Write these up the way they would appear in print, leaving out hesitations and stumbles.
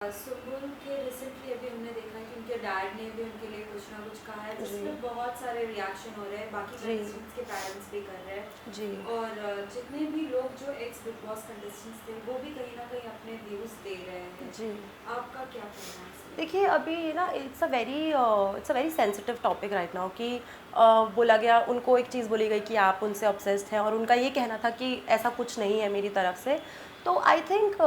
सुम्बुल के रिसेंटली अभी हमने देखा कि उनके डैड ने भी उनके लिए कुछ ना कुछ कहा है, जी जिसमें बहुत सारे रिएक्शन हो रहे हैं, बाकी जी कंटेस्टेंट्स के पेरेंट्स भी कर रहे हैं जी और जितने भी लोग जो एक्स बिग बॉस कंटेस्टेंट्स थे वो भी कहीं ना कहीं अपने व्यूज दे रहे हैं। जी आपका क्या कहना है इसमें? देखिए अभी ना it's a very sensitive topic right now कि बोला गया उनको एक चीज़ बोली गई कि आप उनसे ऑब्सेस्ड हैं और उनका ये कहना था कि ऐसा कुछ नहीं है मेरी तरफ से। तो I think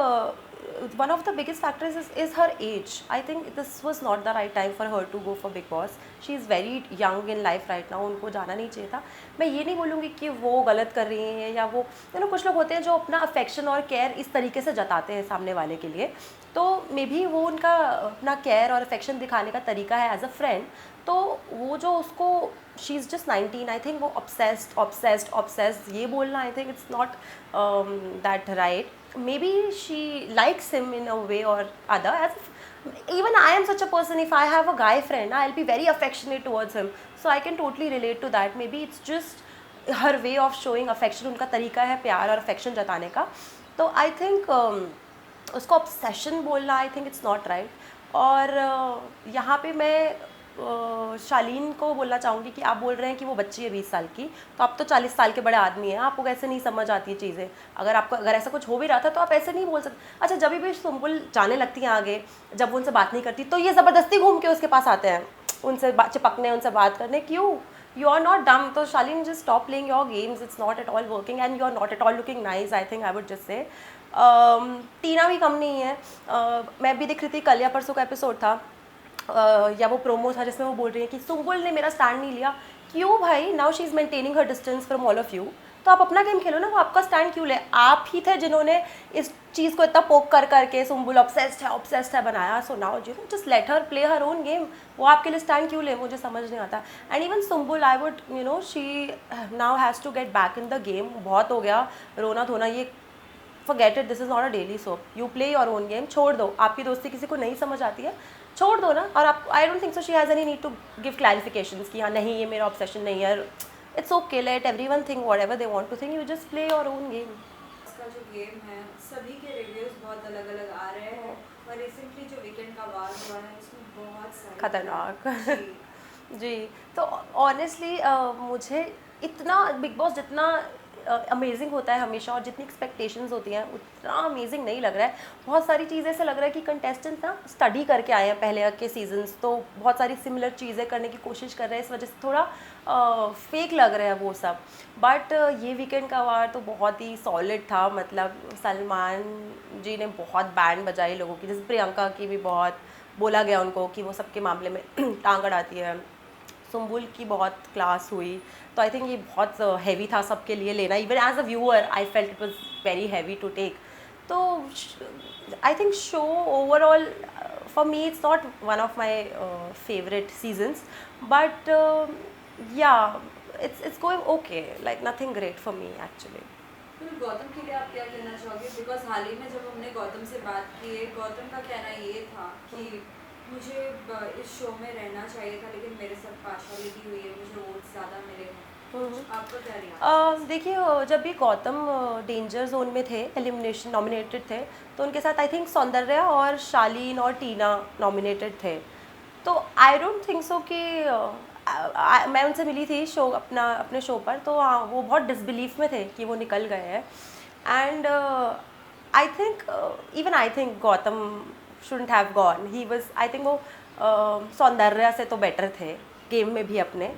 one of the biggest factors is her age. I think this was not the right time for her to go for Bigg Boss. She is very young in life right now, उनको जाना नहीं चाहिए था। मैं ये नहीं बोलूँगी कि वो गलत कर रही हैं या वो कुछ लोग होते हैं जो अपना अफेक्शन और केयर इस तरीके से जताते हैं सामने वाले के लिए। तो मे बी वो उनका अपना केयर और अफेक्शन दिखाने का तरीका है एज अ फ्रेंड। तो वो जो उसको she is just 19, I think वो ऑब्सेस्ड ऑब्सेस्ड ऑब्सेस्ड ये बोलना आई think it's not that right. May be she likes him in a way or other. Even I am such a person, if I have a guy friend, I'll be very affectionate towards him. So I can totally relate to that. Maybe it's just her way of showing affection, उनका तरीका है प्यार और affection जताने का। तो I think उसको obsession बोलना I think it's not right. और यहाँ पे मैं शालीन को बोलना चाहूँगी कि आप बोल रहे हैं कि वो बच्ची है 20 साल की, तो आप तो 40 साल के बड़े आदमी हैं, आपको कैसे नहीं समझ आती चीज़ें। अगर ऐसा कुछ हो भी रहा था तो आप ऐसे नहीं बोल सकते। अच्छा, जब भी सुम्बुल जाने लगती हैं आगे, जब वो उनसे बात नहीं करती तो ये ज़बरदस्ती घूम के उसके पास आते हैं उनसे चिपकने, उनसे बात करने। क्यों? You are not dumb. तो Shalin just stop playing your games, it's not at all working and you are not at all looking nice. I think I would just say Tina भी कम नहीं है। मैं भी देख रही थी, कल या परसों का एपिसोड था या वो प्रोमो था जिसमें वो बोल रही है कि सुम्बुल ने मेरा स्टैंड नहीं लिया। क्यों भाई? Now she is maintaining her distance from all of you. तो आप अपना गेम खेलो ना, वो आपका स्टैंड क्यों ले? आप ही थे जिन्होंने इस चीज़ को इतना पोक कर करके सुम्बुल ऑब्सेस्ड है बनाया। So now just let her play her own game. वो आपके लिए स्टैंड क्यों ले? मुझे समझ नहीं आता। And even Sumbul, I would she now has to get back in the game. बहुत हो गया रोना धोना, ये forget it, this is not a daily soap. You play your own game. छोड़ दो, आपकी दोस्ती किसी को नहीं समझ आती है, छोड़ दो ना। और आप I don't think so she has any need to give clarifications कि हाँ नहीं ये मेरा ऑब्सेशन नहीं है। It's okay, let everyone think whatever they want to think, you just play your own game. इसका जो गेम है सभी के रिव्यूज बहुत अलग अलग आ रहे हैं और रिसेंटली जो वीकेंड का वार हुआ है उसमें बहुत सारे खतरनाक जी। जी। तो ऑनेस्टली मुझे इतना बिग बॉस जितना अमेजिंग होता है हमेशा और जितनी एक्सपेक्टेशंस होती हैं उतना अमेजिंग नहीं लग रहा है। बहुत सारी चीज़ें ऐसे लग रहा है कि कंटेस्टेंट्स ना स्टडी करके आए हैं पहले के सीजन्स, तो बहुत सारी सिमिलर चीज़ें करने की कोशिश कर रहे हैं, इस वजह से थोड़ा फेक लग रहा है वो सब। बट ये वीकेंड का वार तो बहुत ही सॉलिड था। मतलब सलमान जी ने बहुत बैंड बजाई लोगों की, जैसे प्रियंका की भी बहुत बोला गया उनको कि वो सबके मामले में टांग अड़ाती है। सुम्बुल की बहुत क्लास हुई। तो आई थिंक ये बहुत हैवी था सबके लिए लेना। Even as a viewer I felt it was very heavy to take. तो I think show overall for me it's not one of my favourite seasons, but yeah it's going okay, like nothing great for me actually. फिर गौतम के लिए आप क्या कहना चाहोगे? Because हाल ही में जब हमने गौतम से बात की है, गौतम का कहना ये था कि मुझे इस शो में रहना चाहिए था लेकिन मेरे साथ पार्शलिटी हुई है, मुझे वोट ज़्यादा मिले हैं। आपका क्या रिएक्शन? देखिए जब भी गौतम डेंजर जोन में थे, एलिमिनेशन नॉमिनेटेड थे, तो उनके साथ आई थिंक सौंदर्या और शालीन और टीना नॉमिनेटेड थे। तो आई डोंट थिंक सो कि मैं उनसे मिली थी अपने शो पर, तो हाँ वो बहुत डिसबिलीफ में थे कि वो निकल गए हैं। And I think even I think Gautam shouldn't have gone. He was, I think वो सौंदर्या से तो बेटर थे गेम में भी अपने।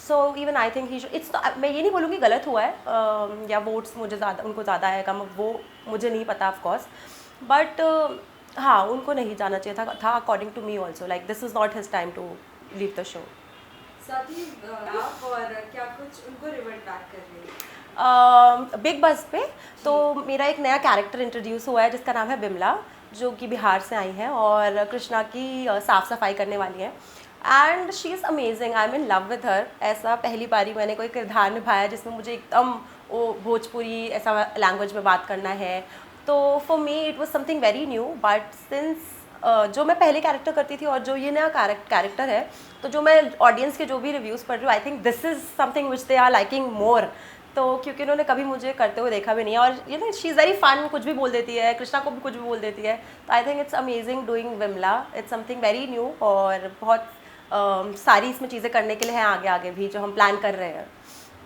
So even I think he it's, मैं ये नहीं बोलूँगी गलत हुआ है या वोट्स मुझे ज़्यादा उनको ज़्यादा है कम, वो मुझे नहीं पता ऑफ कोर्स। बट हाँ उनको नहीं जाना चाहिए था according to me also. Like this is not his time to leave the show. साथ ही आप और क्या कुछ उनको रिवर्ट बैक कर रही है? बिग बस पे तो मेरा एक नया कैरेक्टर इंट्रोड्यूस हुआ है जिसका नाम है बिमला, जो कि बिहार से आई हैं और कृष्णा की साफ़ सफाई करने वाली हैं। And she is amazing, I am in love with her. ऐसा पहली बारी मैंने कोई किरदार निभाया जिसमें मुझे एकदम वो भोजपुरी ऐसा लैंग्वेज में बात करना है। तो for me it was something very new. But since जो मैं पहले कैरेक्टर करती थी और जो ये नया कैरेक्टर है, तो जो मैं ऑडियंस के जो भी रिव्यूज़ पढ़ रही हूँ, I think this is something which they are liking more. तो क्योंकि उन्होंने कभी मुझे करते हुए देखा भी नहीं है, और you know she is very fun, कुछ भी बोल देती है, कृष्णा को भी कुछ भी बोल देती है। तो I think it's amazing doing Vimla, it's something very new, और बहुत सारी इसमें चीज़ें करने के लिए हैं आगे आगे भी जो हम प्लान कर रहे हैं।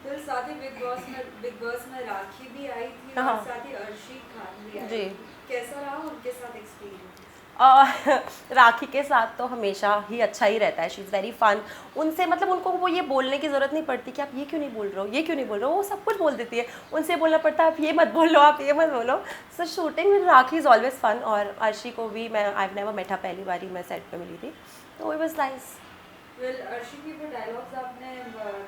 फिर साथ ही बिग बॉस में राखी भी आई थी और हाँ साथ ही अर्शी खान भी आई जी। थी। कैसा रहा उनके साथ एक्सपीरियंस? राखी के साथ तो हमेशा ही अच्छा ही रहता है, शी इज़ वेरी फन। उनसे मतलब उनको वो ये बोलने की ज़रूरत नहीं पड़ती कि आप ये क्यों नहीं बोल रहे हो, ये क्यों नहीं बोल रहे हो, वो सब कुछ बोल देती है। उनसे बोलना पड़ता है आप ये मत बोलो, आप ये मत बोलो। So shooting with Rakhi is always fun. और अर्शी को भी मैं आई नेवर मेट हर, पहली बारी मैं सेट पे मिली थी, तो it was nice. Well Arshi की वो डायलॉग्स आपने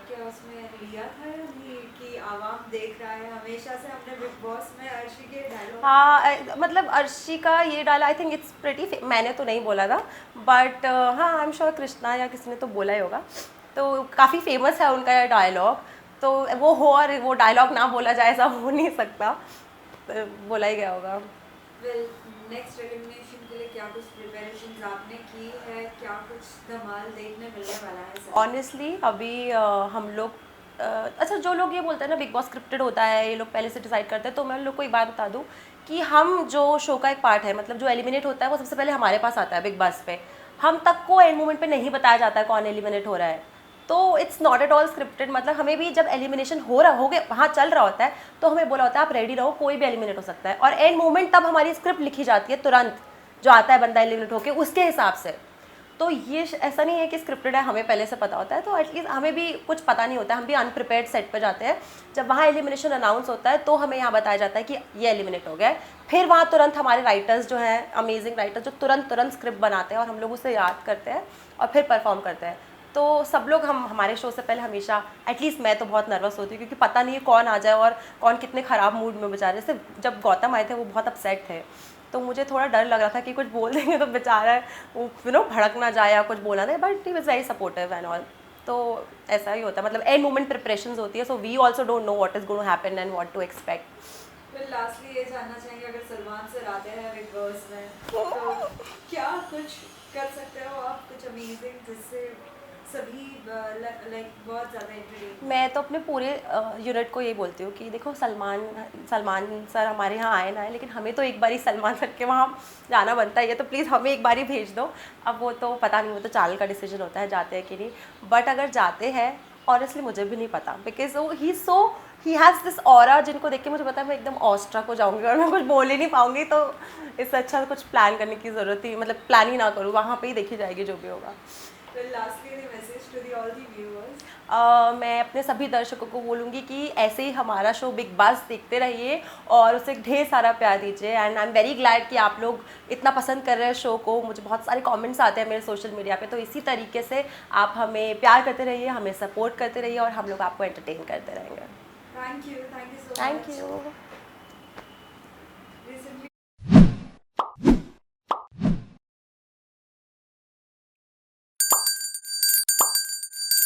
क्या उसमें लिया था या नहीं कि आवाम देख रहा है? हमेशा से हमने बिग बॉस में अर्शी के डायलॉग हाँ मतलब अर्शी का ये डाला, आई थिंक इट्स प्रेटी, मैंने तो नहीं बोला था, बट हाँ आई एम श्योर कृष्णा या किसी ने तो बोला ही होगा। तो काफ़ी फेमस है उनका डायलॉग, तो वो हो और वो डायलॉग ना बोला जाए ऐसा हो नहीं सकता, तो बोला ही गया होगा। वेल नेक्स्ट एलिमिनेशन के लिए क्या कुछ प्रिपरेशंस आपने की है? क्या कुछ धमाल देखने मिलने वाला है सर? ऑनेस्टली अभी हम लोग अच्छा, जो लोग ये बोलते हैं ना बिग बॉस स्क्रिप्टेड होता है, ये लोग पहले से डिसाइड करते हैं, तो मैं उन लोग को एक बात बता दूं कि हम जो शो का एक पार्ट है, मतलब जो एलिमिनेट होता है वो सबसे पहले हमारे पास आता है बिग बॉस पे। हम तक को एंड मोमेंट पे नहीं बताया जाता है कौन एलिमिनेट हो रहा है, तो it's not at all scripted. मतलब हमें भी जब एलिमिनेशन हो गए वहाँ चल रहा होता है, तो हमें बोला होता है आप रेडी रहो, कोई भी एलिमिनेट हो सकता है, और एंड मोमेंट तब हमारी स्क्रिप्ट लिखी जाती है तुरंत, जो आता है बंदा एलिमिनेट होके उसके हिसाब से। तो ये ऐसा नहीं है कि स्क्रिप्टेड है, हमें पहले से पता होता है, तो एटलीस्ट हमें भी कुछ पता नहीं होता है, हम भी अनप्रिपेयर्ड सेट पर जाते हैं। जब वहाँ एलिमिनेशन अनाउंस होता है तो हमें यहाँ बताया जाता है कि ये एलिमिनेट हो गया है, फिर वहाँ तुरंत हमारे राइटर्स जो हैं, अमेजिंग राइटर्स जो तुरंत स्क्रिप्ट बनाते हैं और हम लोग उसे याद करते हैं और फिर परफॉर्म करते हैं। तो सब लोग हमारे शो से पहले हमेशा, एटलीस्ट मैं तो बहुत नर्वस होती हूँ क्योंकि पता नहीं है कौन आ जाए और कौन कितने ख़राब मूड में बेचारे। जैसे जब गौतम आए थे वो बहुत अपसेट थे, तो मुझे थोड़ा डर लग रहा था कि कुछ बोल देंगे तो बेचारा वो भड़क ना जाए या कुछ बोला नहीं, but he was very supportive and all. तो ऐसा ही होता है, मतलब एंड मोमेंट प्रिपरेशंस होती है, so we also don't know what is going to happen and what to expect. फिर लास्टली ये जानना चाहेंगे, अगर सलमान सर आते हैं बिग बॉस में तो क्या कुछ कर सकते हो आप, कुछ अमेजिंग जिससे सभी लाइक बहुत ज़्यादा एंटरटेन? मैं तो अपने पूरे यूनिट को ये बोलती हूँ कि देखो सलमान सर हमारे यहाँ आए ना आए, लेकिन हमें तो एक बारी सलमान सर के वहाँ जाना बनता है, तो प्लीज़ हमें एक बारी भेज दो। अब वो तो पता नहीं, वो तो चाल का डिसीजन होता है जाते हैं कि नहीं, बट अगर जाते हैं ऑनेस्टली मुझे भी नहीं पता, बिकॉज वो ही हैज़ दिस ऑरा जिनको देख के मुझे पता है मैं एकदम ऑस्ट्रा को जाऊँगी और मैं कुछ बोल ही नहीं पाऊँगी। तो इससे अच्छा कुछ प्लान करने की ज़रूरत ही, मतलब प्लान ही ना करूँ, वहाँ पे ही देखी जाएगी जो भी होगा। Lastly message to the all the viewers? मैं अपने सभी दर्शकों को बोलूँगी कि ऐसे ही हमारा शो बिग बॉस देखते रहिए और उसे ढेर सारा प्यार दीजिए। And I am very glad कि आप लोग इतना पसंद कर रहे हैं शो को। मुझे बहुत सारे कमेंट्स आते हैं मेरे सोशल मीडिया पे, तो इसी तरीके से आप हमें प्यार करते रहिए, हमें सपोर्ट करते रहिए और हम लोग आपको एंटरटेन करते रहेंगे। Thank you so much. Thank you.